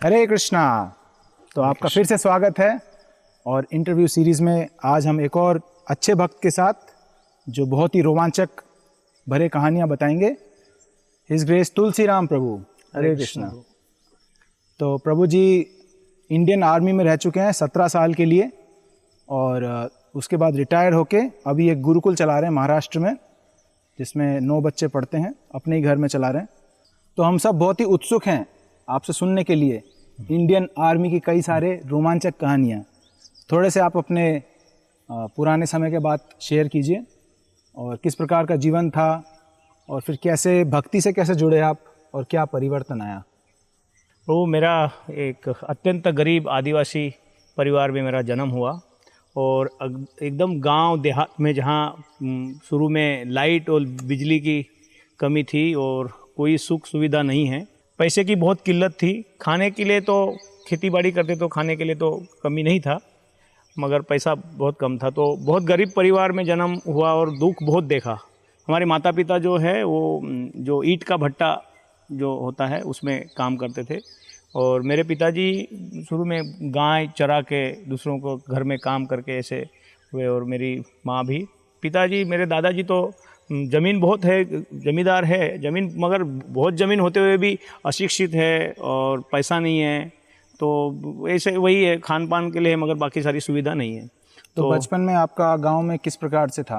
हरे कृष्णा। तो आपका फिर से स्वागत है और इंटरव्यू सीरीज़ में आज हम एक और अच्छे भक्त के साथ जो बहुत ही रोमांचक भरे कहानियाँ बताएंगे। हिज ग्रेस तुलसी राम प्रभु। हरे कृष्णा। तो प्रभु जी इंडियन आर्मी में रह चुके हैं 17 साल के लिए और उसके बाद रिटायर होके अभी एक गुरुकुल चला रहे हैं महाराष्ट्र में, जिसमें 9 बच्चे पढ़ते हैं, अपने ही घर में चला रहे हैं। तो हम सब बहुत ही उत्सुक हैं आपसे सुनने के लिए इंडियन आर्मी की कई सारे रोमांचक कहानियाँ। थोड़े से आप अपने पुराने समय के बात शेयर कीजिए और किस प्रकार का जीवन था और फिर कैसे भक्ति से कैसे जुड़े आप और क्या परिवर्तन आया। वो मेरा एक अत्यंत गरीब आदिवासी परिवार में मेरा जन्म हुआ और एकदम गांव देहात में, जहां शुरू में लाइट और बिजली की कमी थी और कोई सुख सुविधा नहीं है। पैसे की बहुत किल्लत थी। खाने के लिए तो खेती बाड़ी करते तो खाने के लिए तो कमी नहीं था, मगर पैसा बहुत कम था। तो बहुत गरीब परिवार में जन्म हुआ और दुख बहुत देखा। हमारे माता पिता जो है वो जो ईंट का भट्टा जो होता है उसमें काम करते थे और मेरे पिताजी शुरू में गाय चरा के दूसरों को घर में काम करके ऐसे हुए और मेरी माँ भी। पिताजी मेरे दादाजी तो ज़मीन बहुत है, ज़मींदार है ज़मीन, मगर बहुत ज़मीन होते हुए भी अशिक्षित है और पैसा नहीं है। तो ऐसे वही है, खान पान के लिए, मगर बाकी सारी सुविधा नहीं है। तो बचपन में आपका गांव में किस प्रकार से था?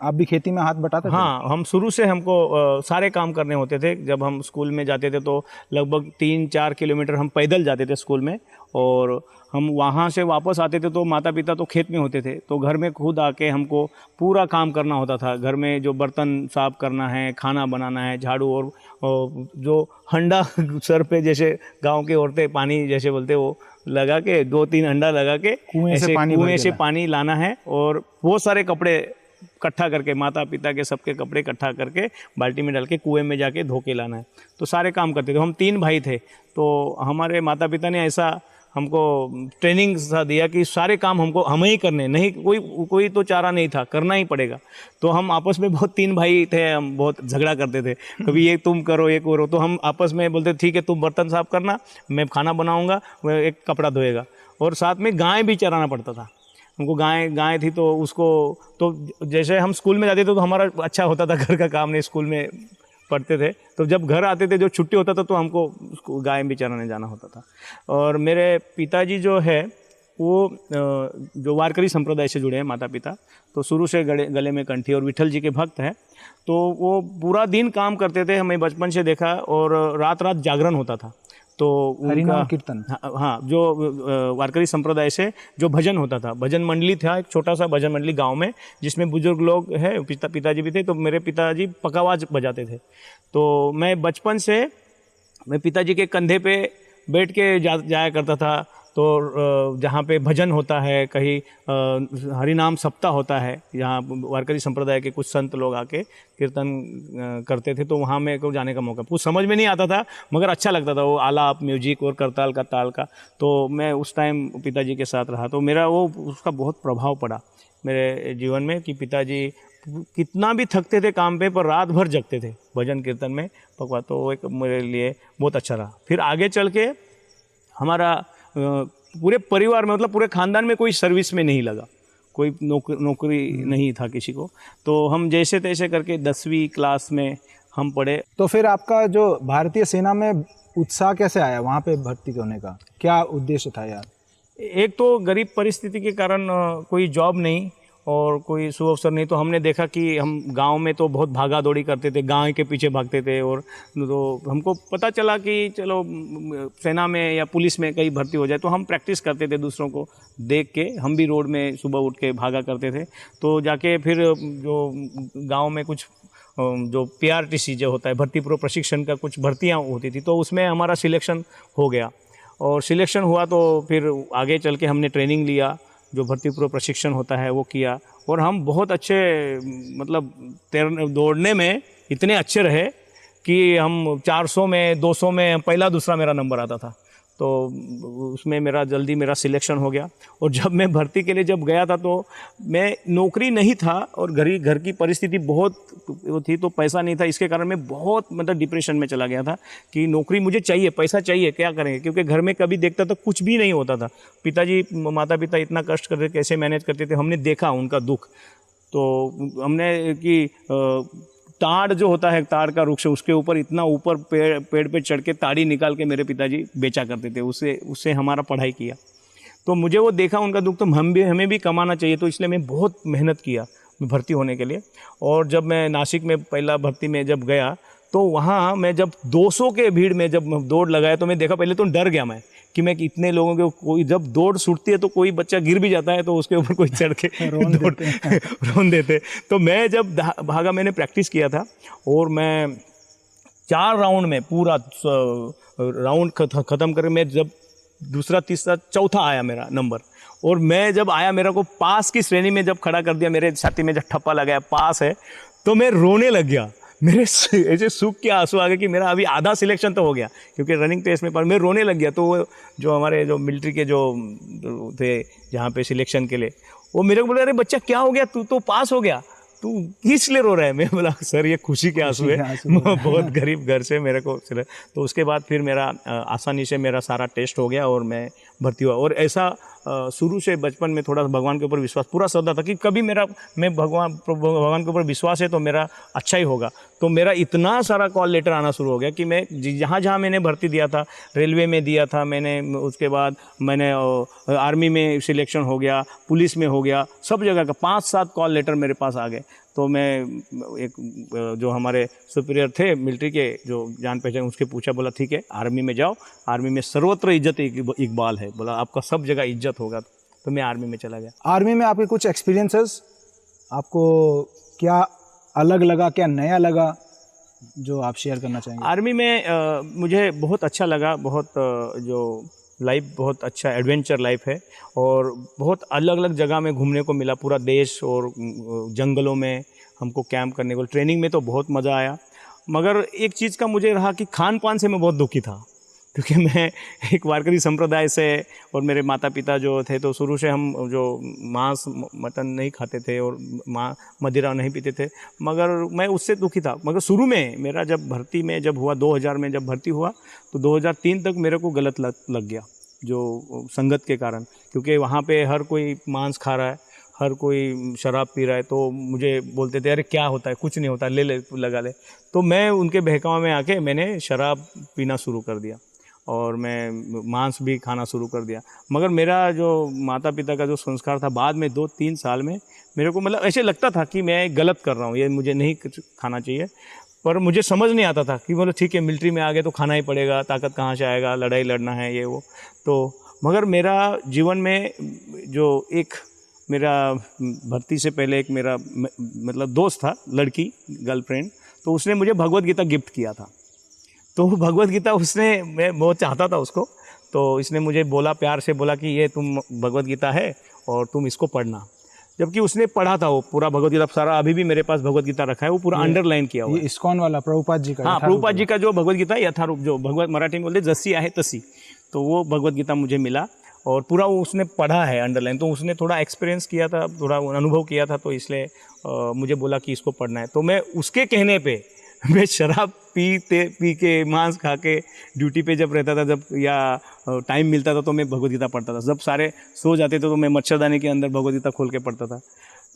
आप भी खेती में हाथ बटाते थे? हाँ, हम शुरू से हमको सारे काम करने होते थे। जब हम स्कूल में जाते थे तो लगभग 3-4 किलोमीटर हम पैदल जाते थे स्कूल में, और हम वहाँ से वापस आते थे तो माता पिता तो खेत में होते थे, तो घर में खुद आके हमको पूरा काम करना होता था। घर में जो बर्तन साफ करना है, खाना बनाना है, झाड़ू और जो हंडा सर पे, जैसे गाँव की औरतें पानी जैसे बोलते, वो लगा के 2-3 अंडा लगा के कुएं से पानी लाना है और बहुत सारे कपड़े इकट्ठा करके, माता पिता के सबके कपड़े इकट्ठा करके बाल्टी में डाल के कुएं में जाके धो के लाना है। तो सारे काम करते थे। हम 3 भाई थे, तो हमारे माता पिता ने ऐसा हमको ट्रेनिंग सा दिया कि सारे काम हमको हम ही करने, नहीं कोई तो चारा नहीं था, करना ही पड़ेगा। तो हम आपस में बहुत 3 भाई थे, हम बहुत झगड़ा करते थे। कभी ये तुम करो, ये करो, तो हम आपस में बोलते ठीक है तुम बर्तन साफ करना, मैं खाना बनाऊंगा, वह एक कपड़ा धोएगा। और साथ में गाय भी चराना पड़ता था हमको। गाय थी तो उसको, तो जैसे हम स्कूल में जाते थे तो हमारा अच्छा होता था, घर का काम नहीं, स्कूल में पढ़ते थे। तो जब घर आते थे, जो छुट्टी होता था, तो हमको गाय भी चराने जाना होता था। और मेरे पिताजी जो है वो जो वारकरी संप्रदाय से जुड़े हैं माता पिता, तो शुरू से गले में कंठी और विठल जी के भक्त हैं। तो वो पूरा दिन काम करते थे, हमें बचपन से देखा, और रात रात जागरण होता था। तो हरिनाम कीर्तन, हाँ, जो वारकरी संप्रदाय से जो भजन होता था, भजन मंडली था, एक छोटा सा भजन मंडली गांव में, जिसमें बुजुर्ग लोग हैं, पिताजी भी थे। तो मेरे पिताजी पखावाज बजाते थे। तो मैं बचपन से मैं पिताजी के कंधे पे बैठ के जाया करता था। तो जहाँ पे भजन होता है, कहीं हरिनाम सप्ताह होता है, यहाँ वारकरी संप्रदाय के कुछ संत लोग आके कीर्तन करते थे, तो वहाँ मेरे को जाने का मौका, कुछ समझ में नहीं आता था, मगर अच्छा लगता था वो आलाप, म्यूजिक और करताल का ताल का। तो मैं उस टाइम पिताजी के साथ रहा, तो मेरा वो उसका बहुत प्रभाव पड़ा मेरे जीवन में कि पिताजी कितना भी थकते थे काम पे, पर रात भर जगते थे भजन कीर्तन में पकवा। तो एक मेरे लिए बहुत अच्छा रहा। फिर आगे चल के हमारा पूरे परिवार में, मतलब पूरे खानदान में कोई सर्विस में नहीं लगा, कोई नौकरी नहीं था किसी को। तो हम जैसे तैसे करके 10वीं क्लास में हम पढ़े। तो फिर आपका जो भारतीय सेना में उत्साह कैसे आया वहाँ पे भर्ती होने का? क्या उद्देश्य था यार? एक तो गरीब परिस्थिति के कारण कोई जॉब नहीं और कोई सुअवसर नहीं। तो हमने देखा कि हम गांव में तो बहुत भागा दौड़ी करते थे, गाय के पीछे भागते थे, और तो हमको पता चला कि चलो सेना में या पुलिस में कहीं भर्ती हो जाए। तो हम प्रैक्टिस करते थे, दूसरों को देख के हम भी रोड में सुबह उठ के भागा करते थे। तो जाके फिर जो गाँव में कुछ जो PRTC जो होता है, भर्ती पूर्व प्रशिक्षण का, कुछ भर्तियाँ होती थी, तो उसमें हमारा सिलेक्शन हो गया। और सिलेक्शन हुआ तो फिर आगे चल के हमने ट्रेनिंग लिया, जो भर्ती पूर्व प्रशिक्षण होता है वो किया, और हम बहुत अच्छे, मतलब दौड़ने में इतने अच्छे रहे कि हम 400 में 200 में पहला दूसरा मेरा नंबर आता था। तो उसमें जल्दी मेरा सिलेक्शन हो गया। और जब मैं भर्ती के लिए जब गया था तो मैं नौकरी नहीं था और घर की परिस्थिति बहुत वो थी, तो पैसा नहीं था, इसके कारण मैं बहुत मतलब डिप्रेशन में चला गया था कि नौकरी मुझे चाहिए, पैसा चाहिए, क्या करेंगे, क्योंकि घर में कभी देखता तो कुछ भी नहीं होता था। पिताजी माता पिता इतना कष्ट करते, कैसे मैनेज करते थे, हमने देखा उनका दुख। तो हमने कि ताड़ जो होता है, ताड़ का वृक्ष, उसके ऊपर इतना ऊपर पेड़ पे चढ़ के ताड़ी निकाल के मेरे पिताजी बेचा करते थे, उससे हमारा पढ़ाई किया। तो मुझे वो देखा उनका दुख, तो हमें भी कमाना चाहिए, तो इसलिए मैं बहुत मेहनत किया भर्ती होने के लिए। और जब मैं नासिक में पहला भर्ती में जब गया तो वहाँ मैं जब 200 के भीड़ में जब दौड़ लगाया तो मैं देखा, पहले तो डर गया मैं कि मैं इतने लोगों के, कोई जब दौड़ छूटती है तो कोई बच्चा गिर भी जाता है तो उसके ऊपर कोई चढ़ के रोन देते। तो मैं जब भागा, मैंने प्रैक्टिस किया था और मैं 4 राउंड में पूरा राउंड ख़त्म करके मैं जब दूसरा तीसरा चौथा आया मेरा नंबर, और मैं जब आया, मेरे को पास की श्रेणी में जब खड़ा कर दिया, मेरे छाती में जब ठप्पा लगाया पास है, तो मैं रोने लग गया। मेरे ऐसे सूख के आंसू आ गए कि मेरा अभी आधा सिलेक्शन तो हो गया, क्योंकि रनिंग टेस्ट में पर मैं रोने लग गया। तो वो जो हमारे जो मिलिट्री के जो थे जहाँ पे सिलेक्शन के लिए, वो मेरे को बोले, अरे बच्चा क्या हो गया, तू तो पास हो गया, तू किस लिए रो रहा है? मैं बोला, सर ये खुशी के आंसू है, बहुत गरीब घर से मेरे को चले। तो उसके बाद फिर मेरा आसानी से मेरा सारा टेस्ट हो गया और मैं भर्ती हुआ। और ऐसा शुरू से बचपन में थोड़ा भगवान के ऊपर विश्वास पूरा सदा था कि कभी मैं भगवान के ऊपर विश्वास है तो मेरा अच्छा ही होगा। तो मेरा इतना सारा कॉल लेटर आना शुरू हो गया कि मैं जहाँ जहाँ मैंने भर्ती दिया था, रेलवे में दिया था मैंने, उसके बाद मैंने आर्मी में सिलेक्शन हो गया, पुलिस में हो गया, सब जगह का 5-7 कॉल लेटर मेरे पास आ गए। तो मैं एक जो हमारे सुपीरियर थे मिलिट्री के, जो जान पहचान, उसके पूछा, बोला ठीक है आर्मी में जाओ, आर्मी में सर्वत्र इज्जत इकबाल है, बोला आपका सब जगह इज्जत होगा। तो मैं आर्मी में चला गया। आर्मी में आपके कुछ एक्सपीरियंसेस, आपको क्या अलग लगा, क्या नया लगा, जो आप शेयर करना चाहेंगे? आर्मी में मुझे बहुत अच्छा लगा, बहुत जो लाइफ बहुत अच्छा एडवेंचर लाइफ है और बहुत अलग अलग जगह में घूमने को मिला, पूरा देश और जंगलों में हमको कैंप करने को। ट्रेनिंग में तो बहुत मज़ा आया, मगर एक चीज़ का मुझे रहा कि खान पान से मैं बहुत दुखी था, क्योंकि मैं एक वारकरी संप्रदाय से और मेरे माता पिता जो थे तो शुरू से हम जो मांस मटन नहीं खाते थे और मदिरा नहीं पीते थे, मगर मैं उससे दुखी था। मगर शुरू में मेरा जब भर्ती में जब हुआ 2000 में जब भर्ती हुआ तो 2003 तक मेरे को गलत लग गया, जो संगत के कारण, क्योंकि वहाँ पे हर कोई मांस खा रहा है, हर कोई शराब पी रहा है, तो मुझे बोलते थे अरे क्या होता है, कुछ नहीं होता, ले ले लगा ले। तो मैं उनके बहकावे में आके मैंने शराब पीना शुरू कर दिया और मैं मांस भी खाना शुरू कर दिया। मगर मेरा जो माता पिता का जो संस्कार था, बाद में 2-3 साल में मेरे को मतलब ऐसे लगता था कि मैं गलत कर रहा हूँ, ये मुझे नहीं खाना चाहिए, पर मुझे समझ नहीं आता था कि बोलो ठीक है मिलिट्री में आ गए तो खाना ही पड़ेगा, ताकत कहाँ से आएगा, लड़ाई लड़ना है ये वो। तो मगर मेरा जीवन में जो एक मेरा भर्ती से पहले एक मेरा मतलब दोस्त था, लड़की, गर्लफ्रेंड, तो उसने मुझे भगवत गीता गिफ्ट किया था। तो भगवत गीता मैं बहुत चाहता था उसको, तो इसने मुझे बोला, प्यार से बोला कि ये तुम भगवत गीता है और तुम इसको पढ़ना। जबकि उसने पढ़ा था वो पूरा भगवत गीता सारा, अभी भी मेरे पास भगवत गीता रखा है, वो पूरा अंडरलाइन किया हुआ है। इस्कॉन वाला प्रभुपाद जी का? हाँ, प्रभुपाद जी का जो भगवत गीता यथारूप, जो भगवत मराठी में बोलते जसी आहे तसी, तो वो भगवत गीता मुझे मिला और पूरा वो उसने पढ़ा है अंडरलाइन। तो उसने थोड़ा एक्सपीरियंस किया था, थोड़ा अनुभव किया था, तो इसलिए मुझे बोला कि इसको पढ़ना है। तो मैं उसके कहने पे मैं शराब पी के मांस खा के ड्यूटी पे जब रहता था, जब या टाइम मिलता था तो मैं भगवत गीता पढ़ता था। जब सारे सो जाते थे तो मैं मच्छरदानी के अंदर भगवत गीता खोल के पढ़ता था।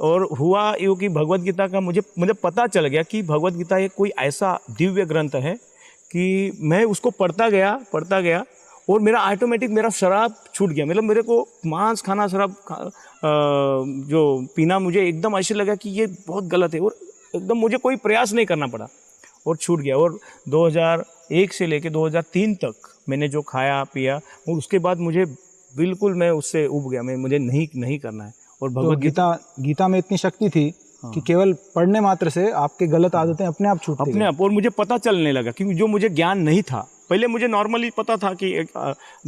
और हुआ यूँ कि भगवत गीता का मुझे पता चल गया कि भगवत गीता एक कोई ऐसा दिव्य ग्रंथ है कि मैं उसको पढ़ता गया और मेरा ऑटोमेटिक मेरा शराब छूट गया। मतलब मेरे को मांस खाना, शराब जो पीना मुझे एकदम ऐसे लगा कि ये बहुत गलत है और एकदम मुझे कोई प्रयास नहीं करना पड़ा और छूट गया। और 2001 से लेके 2003 तक मैंने जो खाया पिया और उसके बाद मुझे बिल्कुल मैं उससे उब गया, मुझे नहीं करना है। और भगवत गीता में इतनी शक्ति थी कि केवल पढ़ने मात्र से आपके गलत आदतें अपने आप छूटती अपने आप। और मुझे पता चलने लगा, क्योंकि जो मुझे ज्ञान नहीं था पहले, मुझे नॉर्मली पता था कि एक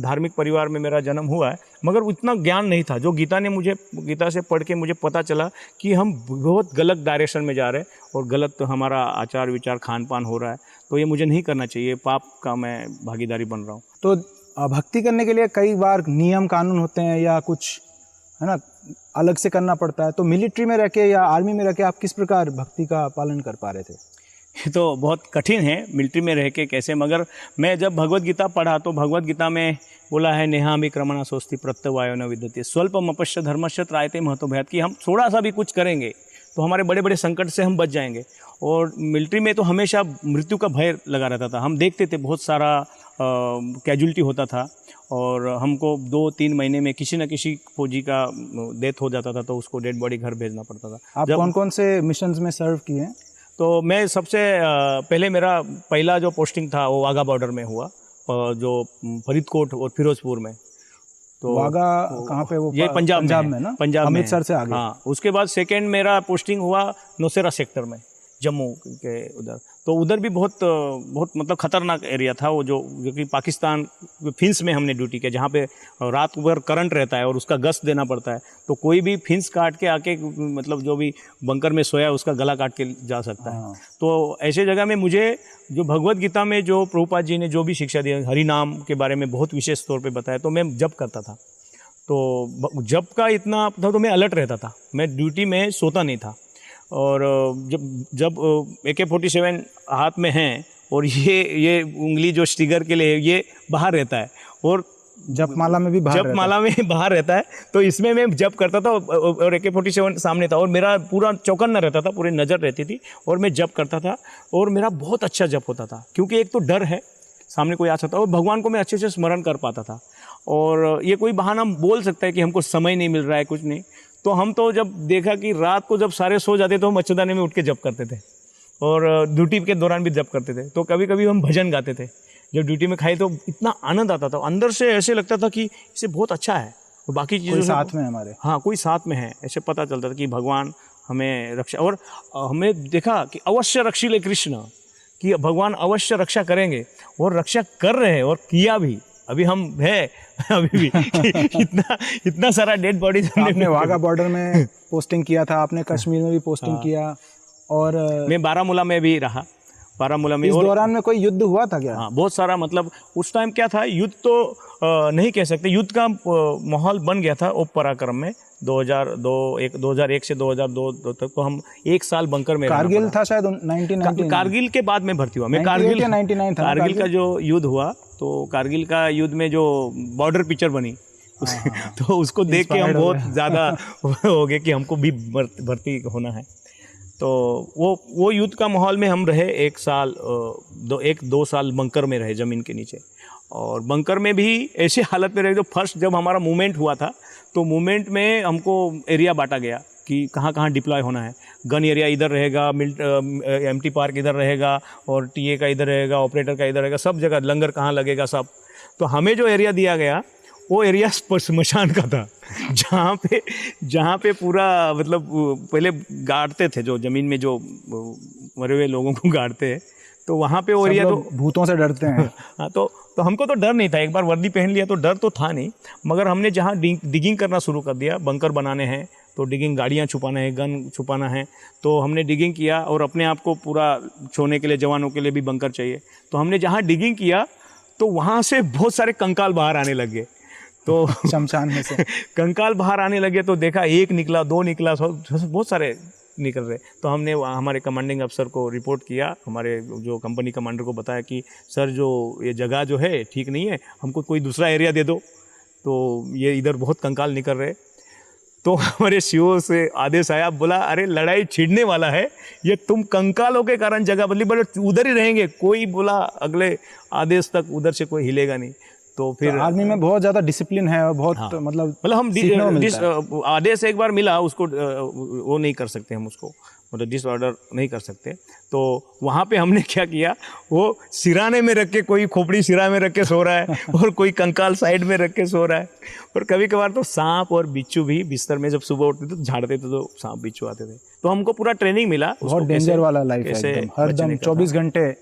धार्मिक परिवार में मेरा जन्म हुआ है, मगर इतना ज्ञान नहीं था। जो गीता से पढ़ के मुझे पता चला कि हम बहुत गलत डायरेक्शन में जा रहे हैं और गलत हमारा आचार विचार खान पान हो रहा है, तो ये मुझे नहीं करना चाहिए, पाप का मैं भागीदारी बन रहा हूँ। तो भक्ति करने के लिए कई बार नियम कानून होते हैं या कुछ, है ना, अलग से करना पड़ता है। तो मिलिट्री में रह के या आर्मी में रह के आप किस प्रकार भक्ति का पालन कर पा रहे थे? ये तो बहुत कठिन है मिलिट्री में रह के कैसे, मगर मैं जब भगवत गीता पढ़ा तो भगवत गीता में बोला है नेहामि क्रमणा सोस्ति प्रत्यवायो न विद्यते स्वल्पम अपश्य धर्मश्य त्रायते महतो भयात्, कि हम थोड़ा सा भी कुछ करेंगे तो हमारे बड़े बड़े संकट से हम बच जाएंगे। और मिलिट्री में तो हमेशा मृत्यु का भय लगा रहता था। हम देखते थे बहुत सारा कैजुअलिटी होता था और हमको 2-3 महीने में किसी न किसी फौजी का डेथ हो जाता था, तो उसको डेड बॉडी घर भेजना पड़ता था। आप कौन कौन से मिशंस में सर्व किए हैं? तो मैं सबसे पहले मेरा पहला जो पोस्टिंग था वो वाघा बॉर्डर में हुआ, जो फरीदकोट और फिरोजपुर में। तो वाघा कहाँ पे? वो ये पंजाब में ना? पंजाब में अमृतसर से आगे। हाँ, उसके बाद सेकेंड मेरा पोस्टिंग हुआ नौशेरा सेक्टर में, जम्मू के उधर। तो उधर भी बहुत मतलब खतरनाक एरिया था वो, जो कि पाकिस्तान फिंस में हमने ड्यूटी किया, जहाँ पे रात भर करंट रहता है और उसका गश्त देना पड़ता है। तो कोई भी फिंस काट के आके मतलब जो भी बंकर में सोया उसका गला काट के जा सकता है। तो ऐसे जगह में मुझे जो भगवत गीता में जो प्रभुपाद जी ने जो भी शिक्षा दी, हरि नाम के बारे में बहुत विशेष तौर पर बताया, तो मैं जप करता था। तो जप का इतना था तो मैं अलर्ट रहता था, मैं ड्यूटी में सोता नहीं था। और जब AK-47 हाथ में है और ये उंगली जो स्टिगर के लिए ये बाहर रहता है और जपमाला में भी बाहर रहता है, तो इसमें मैं जप करता था और AK-47 सामने था और मेरा पूरा चौकन्ना रहता था, पूरी नज़र रहती थी और मैं जप करता था और मेरा बहुत अच्छा जप होता था। क्योंकि एक तो डर है, सामने कोई आ सकता है, और भगवान को मैं अच्छे से स्मरण कर पाता था। और ये कोई बहाना बोल सकता है कि हमको समय नहीं मिल रहा है, कुछ नहीं। तो हम तो जब देखा कि रात को जब सारे सो जाते तो हम मच्छरदानी में उठ के जप करते थे और ड्यूटी के दौरान भी जप करते थे। तो कभी कभी हम भजन गाते थे जब ड्यूटी में खाए, तो इतना आनंद आता था, अंदर से ऐसे लगता था कि इसे बहुत अच्छा है। तो बाकी चीज़ों साथ में हमारे, हाँ, कोई साथ में है, ऐसे पता चलता था कि भगवान हमें रक्षा। और हमें देखा कि अवश्य रक्षिले कृष्ण, कि भगवान अवश्य रक्षा करेंगे और रक्षा कर रहे हैं और किया भी। अभी हम है अभी भी इतना सारा डेड बॉडी। आपने वाघा बॉर्डर में पोस्टिंग किया था, आपने कश्मीर में भी पोस्टिंग किया, और मैं बारामूला में भी रहा। बारामूला में इस दौरान में कोई युद्ध हुआ था क्या? हाँ, बहुत सारा, मतलब उस टाइम क्या था, युद्ध तो नहीं कह सकते, युद्ध का माहौल बन गया था ओप पराक्रम में 2001 से 2002 तक। तो हम 1 साल बंकर में कारगिल था शायद 1990। कारगिल के बाद में भर्ती हुआ मैं। कारगिल का जो युद्ध हुआ, तो कारगिल का युद्ध में जो बॉर्डर पिक्चर बनी तो उसको देख के हम बहुत ज़्यादा हो गए कि हमको भी भर्ती होना है। तो वो युद्ध का माहौल में हम रहे 1 साल, 1-2 साल बंकर में रहे, ज़मीन के नीचे। और बंकर में भी ऐसे हालत में रहे, जो फर्स्ट जब हमारा मूवमेंट हुआ था तो मूवमेंट में हमको एरिया बांटा गया कि कहाँ कहाँ डिप्लॉय होना है। गन एरिया इधर रहेगा, एम्प्टी पार्क इधर रहेगा, और टीए का इधर रहेगा, ऑपरेटर का इधर रहेगा, सब जगह लंगर कहाँ लगेगा सब। तो हमें जो एरिया दिया गया वो एरिया स्मशान का था, जहाँ पे पूरा मतलब पहले गाड़ते थे, जो ज़मीन में जो मरे हुए लोगों को गाड़ते हैं, तो वहाँ पे वो एरिया, तो भूतों से डरते हैं। हाँ, तो हमको तो डर नहीं था, एक बार वर्दी पहन लिया तो डर तो था नहीं। मगर हमने जहाँ डिगिंग करना शुरू कर दिया, बंकर बनाने हैं तो डिगिंग, गाड़ियाँ छुपाना है, गन छुपाना है, तो हमने डिगिंग किया। और अपने आप को पूरा छोड़ने के लिए जवानों के लिए भी बंकर चाहिए, तो हमने जहाँ डिगिंग किया तो वहाँ से बहुत सारे कंकाल बाहर आने लगे। तो शमशान में से कंकाल बाहर आने लगे, तो देखा 1 निकला, 2 निकला, बहुत सारे निकल रहे। तो हमने हमारे कमांडिंग अफसर को रिपोर्ट किया, हमारे जो कंपनी कमांडर को बताया कि सर, जो ये जगह जो है ठीक नहीं है, हमको कोई दूसरा एरिया दे दो, तो ये इधर बहुत कंकाल निकल रहे। तो हमारे सीओ से आदेश आया, बोला अरे लड़ाई छिड़ने वाला है, ये तुम कंकालों के कारण जगह बदली, बोले उधर ही रहेंगे, कोई बोला अगले आदेश तक उधर से कोई हिलेगा नहीं। तो फिर आर्मी में बहुत ज़्यादा डिसिप्लिन है और बहुत, हाँ, मतलब हम आदेश एक बार मिला उसको, वो नहीं कर सकते हम उसको, मतलब डिसऑर्डर नहीं कर सकते। तो वहाँ पे हमने क्या किया, वो सिराने में रख के, कोई खोपड़ी सिरा में रख के सो रहा है और कोई कंकाल साइड में रख के सो रहा है। और कभी कभार तो सांप और बिच्छू भी बिस्तर में जब सुबह उठते थे तो झाड़ते थे, तो सांप बिच्छू आते थे। तो हमको पूरा ट्रेनिंग मिला। बहुत डेंजर वाला लाइफ है, हरदम 24 घंटे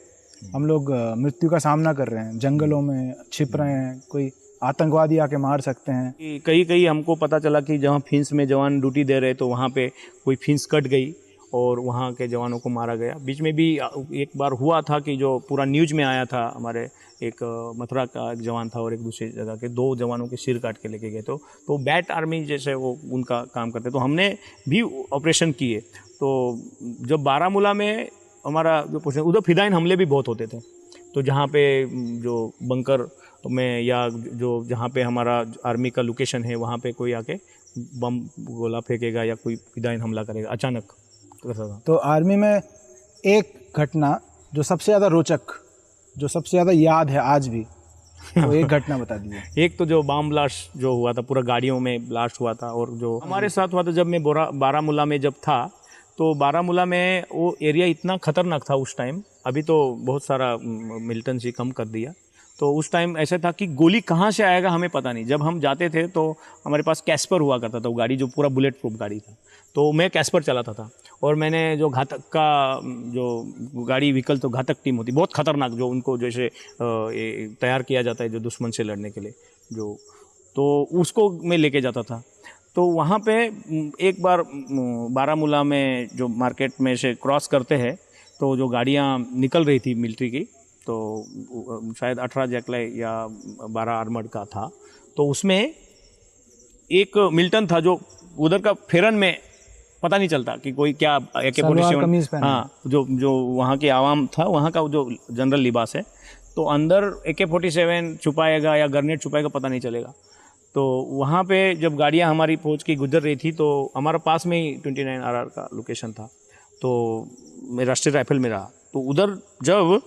हम लोग मृत्यु का सामना कर रहे हैं, जंगलों में छिप रहे हैं, कोई आतंकवादी आके मार सकते हैं। कई हमको पता चला कि जहाँ फिंस में जवान ड्यूटी दे रहे तो वहाँ पे कोई फिंस कट गई और वहाँ के जवानों को मारा गया। बीच में भी एक बार हुआ था कि जो पूरा न्यूज़ में आया था, हमारे एक मथुरा का एक जवान था और एक दूसरी जगह के 2 जवानों के सिर काट के लेके गए। तो बैट आर्मी जैसे वो उनका काम करते, तो हमने भी ऑपरेशन किए। तो जब बारामूला में हमारा जो पोजीशन, उधर फिदाइन हमले भी बहुत होते थे। तो जहाँ पे जो बंकर में या जो जहाँ पे हमारा आर्मी का लोकेशन है वहाँ पे कोई आके बम गोला फेंकेगा या कोई फिदाइन हमला करेगा अचानक। तो आर्मी में एक घटना जो सबसे ज़्यादा रोचक, जो सबसे ज़्यादा याद है आज भी, तो एक घटना बता दीजिए। एक तो जो बम ब्लास्ट जो हुआ था, पूरा गाड़ियों में ब्लास्ट हुआ था। और जो हमारे साथ हुआ था जब मैं बारामूला में जब था, तो बारामूला में वो एरिया इतना खतरनाक था उस टाइम। अभी तो बहुत सारा मिलिटेंसी कम कर दिया। तो उस टाइम ऐसा था कि गोली कहाँ से आएगा हमें पता नहीं। जब हम जाते थे तो हमारे पास कैस्पर हुआ करता था, वो गाड़ी जो पूरा बुलेट प्रूफ गाड़ी था। तो मैं कैस्पर चलाता था और मैंने जो घातक का जो गाड़ी व्हीकल, तो घातक टीम होती बहुत खतरनाक, जो उनको जैसे तैयार किया जाता है जो दुश्मन से लड़ने के लिए, जो तो उसको मैं लेके जाता था। तो वहाँ पे एक बार बारामूला में जो मार्केट में से क्रॉस करते हैं, तो जो गाड़ियाँ निकल रही थी मिलिट्री की, तो शायद 18 जैकले या 12 आर्मर्ड का था। तो उसमें एक मिल्टन था जो उधर का फेरन में पता नहीं चलता कि कोई क्या AK-47, हाँ, जो वहाँ के आवाम था, वहाँ का जो जनरल लिबास है, तो अंदर AK-47 छुपाएगा या ग्रेनेड छुपाएगा पता नहीं चलेगा। तो वहाँ पे जब गाड़ियाँ हमारी पहुँच के गुजर रही थी, तो हमारा पास में ही 29RR का लोकेशन था। तो मैं राष्ट्रीय राइफल में रहा, तो उधर जब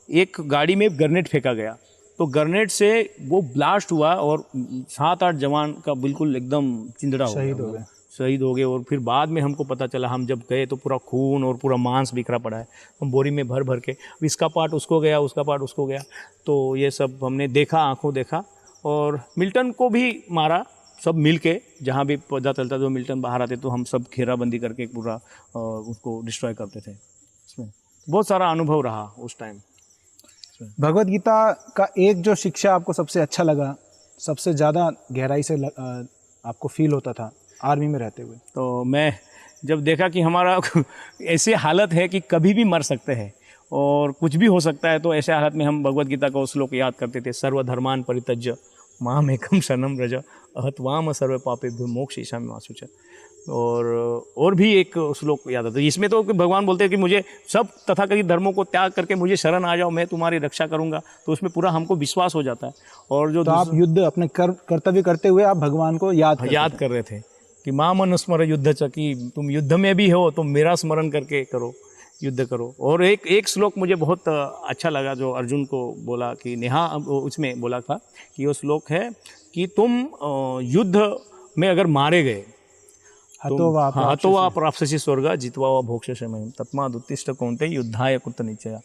एक गाड़ी में ग्रेनेड फेंका गया, तो ग्रेनेड से वो ब्लास्ट हुआ और 7-8 जवान का बिल्कुल एकदम चिंदड़ा हो गया, शहीद हो गए। और फिर बाद में हमको पता चला, हम जब गए तो पूरा खून और पूरा मांस बिखरा पड़ा है। हम बोरी में भर भर के, इसका पार्ट उसको गया, उसका पार्ट उसको गया। तो ये सब हमने देखा, आंखों देखा। और मिल्टन को भी मारा, सब मिल के। जहाँ भी पता चलता तो मिल्टन बाहर आते तो हम सब घेराबंदी करके पूरा उसको डिस्ट्रॉय करते थे। इसमें बहुत सारा अनुभव रहा उस टाइम। भगवत गीता का एक जो शिक्षा आपको सबसे अच्छा लगा, सबसे ज़्यादा गहराई से आपको फील होता था आर्मी में रहते हुए? तो मैं जब देखा कि हमारा ऐसी हालत है कि कभी भी मर सकते हैं और कुछ भी हो सकता है, तो ऐसे हालत में हम भगवत गीता का श्लोक याद करते थे, सर्वधर्मान परित्यज्य मामेकं शरणं व्रज अहत्वाम सर्व पापेभ्यो मोक्षयिष्यामि मा शुचः। और भी एक श्लोक याद आता है, इसमें तो भगवान बोलते हैं कि मुझे सब तथाकथित धर्मों को त्याग करके मुझे शरण आ जाओ, मैं तुम्हारी रक्षा करूंगा। तो उसमें पूरा हमको विश्वास हो जाता है। और जो तो आप युद्ध अपने कर्तव्य करते हुए आप भगवान को याद कर रहे थे कि माम अनुस्मर युद्ध च, कि तुम युद्ध में भी हो तो मेरा स्मरण करके करो, युद्ध करो। और एक श्लोक मुझे बहुत अच्छा लगा जो अर्जुन को बोला कि नेहा, उसमें बोला था कि वो श्लोक है कि तुम युद्ध में अगर मारे गए, हतो वा प्राप्स्यसि स्वर्ग जित्वा वा भोक्ष्यसि महीम् तस्माद् उत्तिष्ठ कौन्तेय युद्धाय कृत निश्चयः।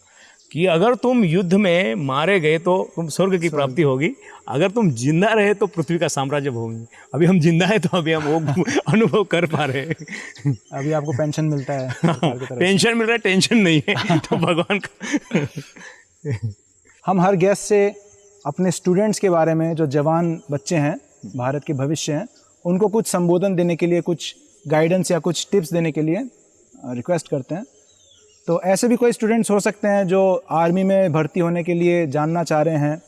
कि अगर तुम युद्ध में मारे गए तो तुम स्वर्ग की प्राप्ति होगी, अगर तुम जिंदा रहे तो पृथ्वी का साम्राज्य भोगेंगे। अभी हम जिंदा है तो अभी हम वो अनुभव कर पा रहे हैं। अभी आपको पेंशन मिलता है? पेंशन मिल रहा है, टेंशन नहीं है। तो भगवान का हम हर गेस्ट से अपने स्टूडेंट्स के बारे में, जो जवान बच्चे हैं, भारत के भविष्य हैं, उनको कुछ संबोधन देने के लिए, कुछ गाइडेंस या कुछ टिप्स देने के लिए रिक्वेस्ट करते हैं। तो ऐसे भी कोई स्टूडेंट्स हो सकते हैं जो आर्मी में भर्ती होने के लिए जानना चाह रहे हैं,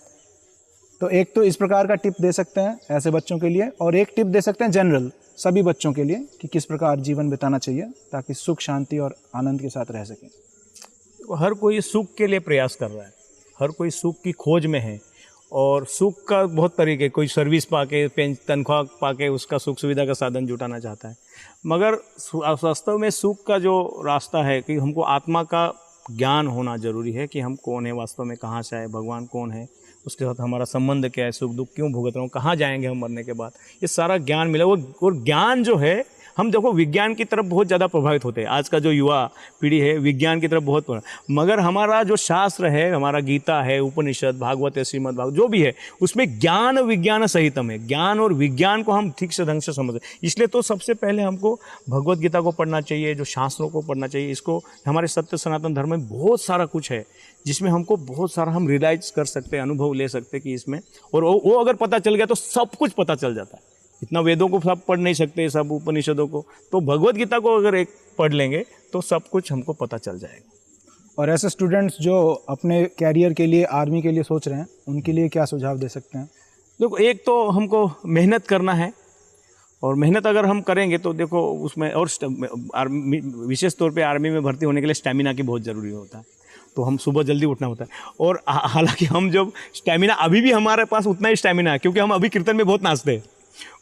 तो एक तो इस प्रकार का टिप दे सकते हैं ऐसे बच्चों के लिए, और एक टिप दे सकते हैं जनरल सभी बच्चों के लिए कि किस प्रकार जीवन बिताना चाहिए ताकि सुख, शांति और आनंद के साथ रह सकें। हर कोई सुख के लिए प्रयास कर रहा है, हर कोई सुख की खोज में है। और सुख का बहुत तरीके, कोई सर्विस पाके, तनख्वाह पाके उसका सुख सुविधा का साधन जुटाना चाहता है। मगर वास्तव में सुख का जो रास्ता है कि हमको आत्मा का ज्ञान होना जरूरी है कि हम कौन है वास्तव में, कहाँ से आए, भगवान कौन है, उसके साथ हमारा संबंध क्या है, सुख दुख क्यों भुगत रहा हूँ, कहाँ जाएंगे हम मरने के बाद, ये सारा ज्ञान मिला। और ज्ञान जो है, हम देखो विज्ञान की तरफ बहुत ज़्यादा प्रभावित होते हैं। आज का जो युवा पीढ़ी है विज्ञान की तरफ बहुत, मगर हमारा जो शास्त्र है, हमारा गीता है, उपनिषद, भागवत है, श्रीमद् भागवत जो भी है, उसमें ज्ञान विज्ञान सहितम है। ज्ञान और विज्ञान को हम ठीक से ढंग से समझें। इसलिए तो सबसे पहले हमको भगवत गीता को पढ़ना चाहिए, जो शास्त्रों को पढ़ना चाहिए। इसको हमारे सत्य सनातन धर्म में बहुत सारा कुछ है जिसमें हमको बहुत सारा हम रियलाइज कर सकते हैं, अनुभव ले सकते हैं कि इसमें, और वो अगर पता चल गया तो सब कुछ पता चल जाता है। इतना वेदों को सब पढ़ नहीं सकते, सब उपनिषदों को, तो भगवत गीता को अगर एक पढ़ लेंगे तो सब कुछ हमको पता चल जाएगा। और ऐसे स्टूडेंट्स जो अपने कैरियर के लिए आर्मी के लिए सोच रहे हैं, उनके लिए क्या सुझाव दे सकते हैं? देखो, एक तो हमको मेहनत करना है, और मेहनत अगर हम करेंगे तो देखो उसमें, और आर्मी, विशेष तौर पे आर्मी में भर्ती होने के लिए स्टैमिना की बहुत ज़रूरी होता है। तो हम सुबह जल्दी उठना होता है, और हालांकि हम जब स्टैमिना, अभी भी हमारे पास उतना ही स्टैमिना है, क्योंकि हम अभी कीर्तन में बहुत नाचते हैं।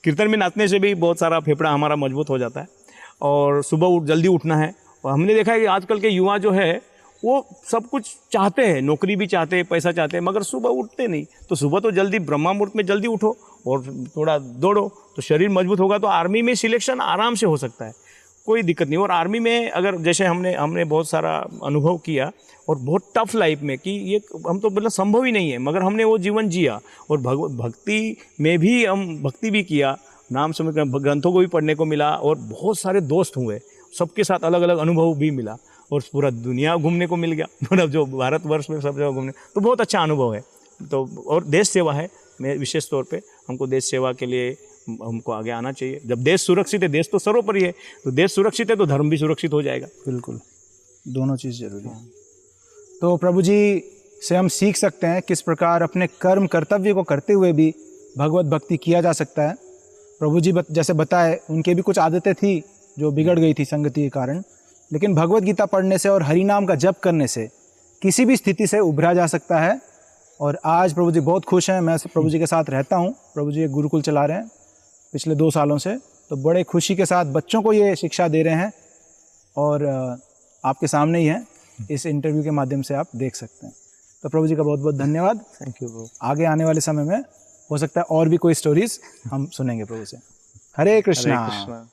कीर्तन में नाचने से भी बहुत सारा फेफड़ा हमारा मजबूत हो जाता है, और सुबह जल्दी उठना है। और हमने देखा है कि आजकल के युवा जो है वो सब कुछ चाहते हैं, नौकरी भी चाहते हैं, पैसा चाहते हैं, मगर सुबह उठते नहीं। तो सुबह तो जल्दी ब्रह्मा मुहूर्त में जल्दी उठो और थोड़ा दौड़ो, तो शरीर मजबूत होगा। तो आर्मी में सिलेक्शन आराम से हो सकता है, कोई दिक्कत नहीं। और आर्मी में अगर जैसे हमने बहुत सारा अनुभव किया, और बहुत टफ लाइफ में, कि ये हम तो मतलब संभव ही नहीं है, मगर हमने वो जीवन जिया। और भक्ति में भी हम भक्ति भी किया, नाम समय ग्रंथों को भी पढ़ने को मिला, और बहुत सारे दोस्त हुए, सबके साथ अलग अलग अनुभव भी मिला, और पूरा दुनिया घूमने को मिल गया, मतलब जो भारतवर्ष में सब जगह घूमने, तो बहुत अच्छा अनुभव है। तो और देश सेवा है, मैं विशेष तौर पे हमको देश सेवा के लिए हमको आगे आना चाहिए। जब देश सुरक्षित है, देश तो सर्वोपरि है, तो देश सुरक्षित है तो धर्म भी सुरक्षित हो जाएगा। बिल्कुल, दोनों चीज़ जरूरी है। तो प्रभु जी से हम सीख सकते हैं किस प्रकार अपने कर्म कर्तव्य को करते हुए भी भगवत भक्ति किया जा सकता है। प्रभु जी जैसे बताए, उनके भी कुछ आदतें थी जो बिगड़ गई थी संगति के कारण, लेकिन भगवत गीता पढ़ने से और हरि नाम का जप करने से किसी भी स्थिति से उभरा जा सकता है। और आज प्रभु जी बहुत खुश हैं, मैं प्रभु जी के साथ रहता हूँ। प्रभु जी एक गुरुकुल चला रहे हैं पिछले 2 सालों से, तो बड़े खुशी के साथ बच्चों को ये शिक्षा दे रहे हैं, और आपके सामने ही है, इस इंटरव्यू के माध्यम से आप देख सकते हैं। तो प्रभु जी का बहुत बहुत धन्यवाद। थैंक यू प्रभु। आगे आने वाले समय में हो सकता है और भी कोई स्टोरीज हम सुनेंगे प्रभु से। हरे कृष्णा। हरे कृष्णा।